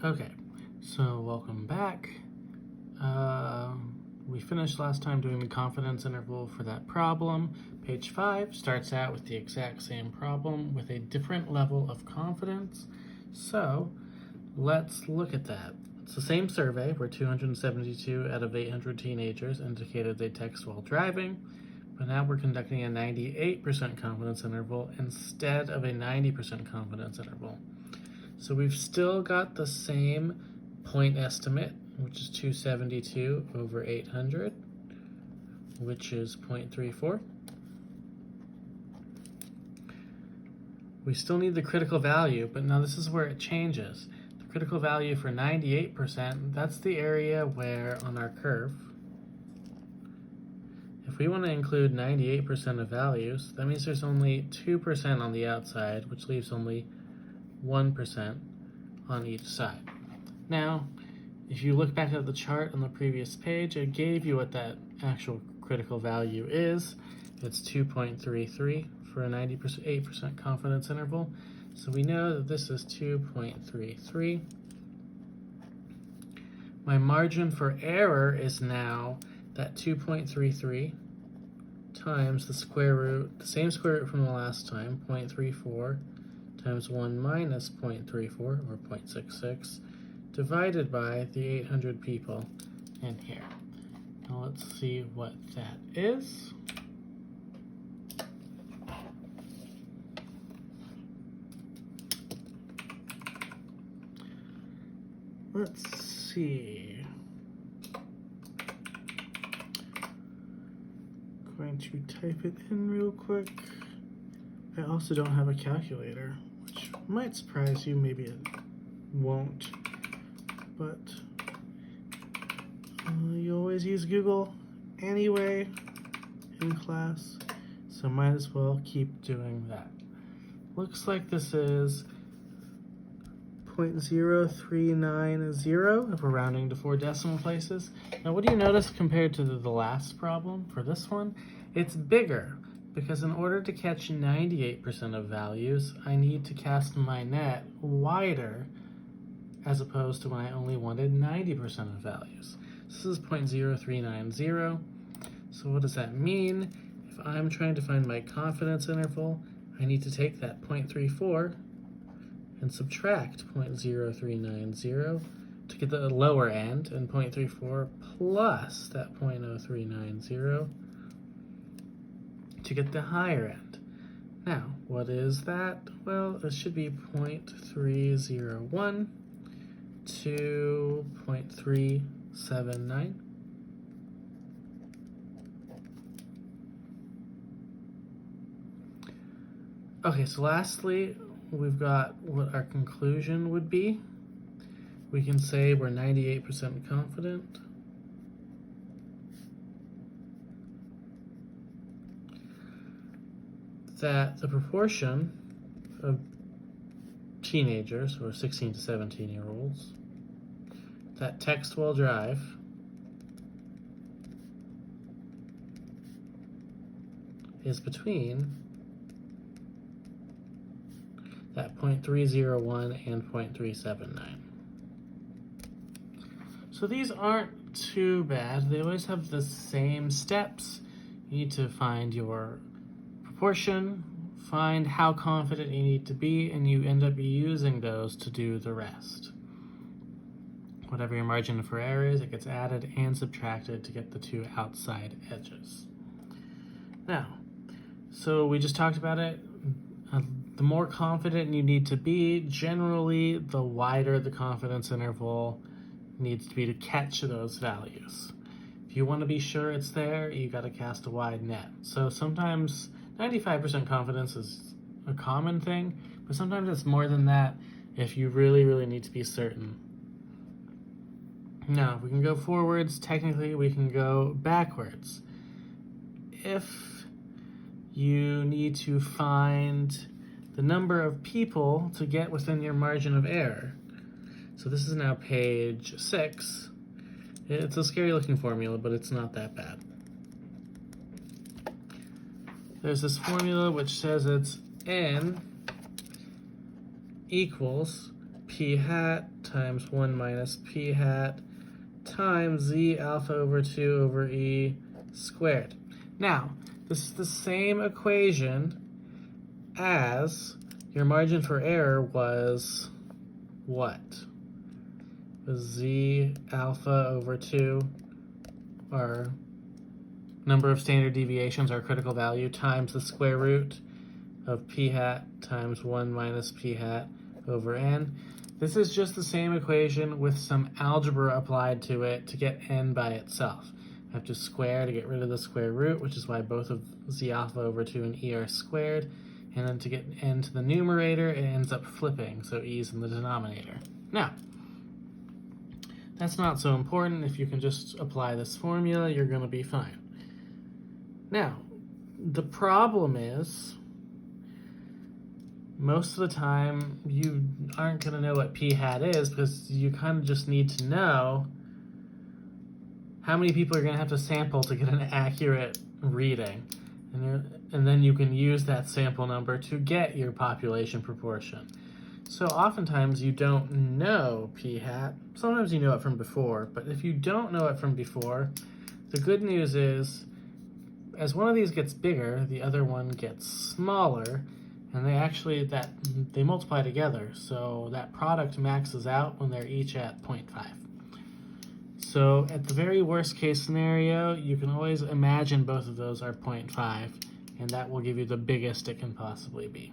Okay, so welcome back. We finished last time doing the confidence interval for that problem. Page 5 starts out with the exact same problem with a different level of confidence. So let's look at that. It's the same survey where 272 out of 800 teenagers indicated they text while driving, but now we're conducting a 98% confidence interval instead of a 90% confidence interval. So we've still got the same point estimate, which is 272 over 800, which is 0.34. We still need the critical value, but now this is where it changes. The critical value for 98%, that's the area where on our curve, if we want to include 98% of values, that means there's only 2% on the outside, which leaves only 1% on each side. Now, if you look back at the chart on the previous page, it gave you what that actual critical value is. It's 2.33 for a 98% confidence interval. So we know that this is 2.33. My margin for error is now that 2.33 times the same square root from the last time, 0.34, times 1 minus 0.34, or 0.66, divided by the 800 people in here. Now let's see what that is. Let's see. Going to type it in real quick. I also don't have a calculator, which might surprise you, maybe it won't, but you always use Google anyway in class, so might as well keep doing that. Looks like this is 0.0390 if we're rounding to 4 decimal places. Now what do you notice compared to the last problem for this one? It's bigger, because in order to catch 98% of values, I need to cast my net wider as opposed to when I only wanted 90% of values. This is 0.0390. So what does that mean? If I'm trying to find my confidence interval, I need to take that 0.34 and subtract 0.0390 to get the lower end, and 0.34 plus that 0.0390 to get the higher end. Now, what is that? Well, it should be 0.301 to 0.379. Okay, so lastly, we've got what our conclusion would be. We can say we're 98% confident. That the proportion of teenagers, or 16 to 17-year-olds, that text while drive is between that 0.301 and 0.379. So these aren't too bad. They always have the same steps. You need to find your proportion, find how confident you need to be, and you end up using those to do the rest. Whatever your margin for error is, it gets added and subtracted to get the two outside edges. Now, so we just talked about it. The more confident you need to be, generally, the wider the confidence interval needs to be to catch those values. If you want to be sure it's there, you got to cast a wide net. So sometimes 95% confidence is a common thing, but sometimes it's more than that if you really, really need to be certain. Now, we can go forwards. Technically, we can go backwards. If you need to find the number of people to get within your margin of error. So this is now page 6. It's a scary looking formula, but it's not that bad. There's this formula which says it's n equals p hat times 1 minus p hat times z alpha over 2 over e squared. Now, this is the same equation as your margin for error was what? Was z alpha over 2, our number of standard deviations, our critical value, times the square root of p hat times 1 minus p hat over n. This is just the same equation with some algebra applied to it to get n by itself. I have to square to get rid of the square root, which is why both of z alpha over 2 and e are squared. And then to get n to the numerator, it ends up flipping, so e is in the denominator. Now, that's not so important. If you can just apply this formula, you're going to be fine. Now, the problem is, most of the time, you aren't going to know what p hat is because you kind of just need to know how many people are going to have to sample to get an accurate reading. And then you can use that sample number to get your population proportion. So oftentimes you don't know p hat. Sometimes you know it from before, but if you don't know it from before, the good news is, as one of these gets bigger, the other one gets smaller, and they multiply together, so that product maxes out when they're each at 0.5. So at the very worst case scenario, you can always imagine both of those are 0.5, and that will give you the biggest it can possibly be.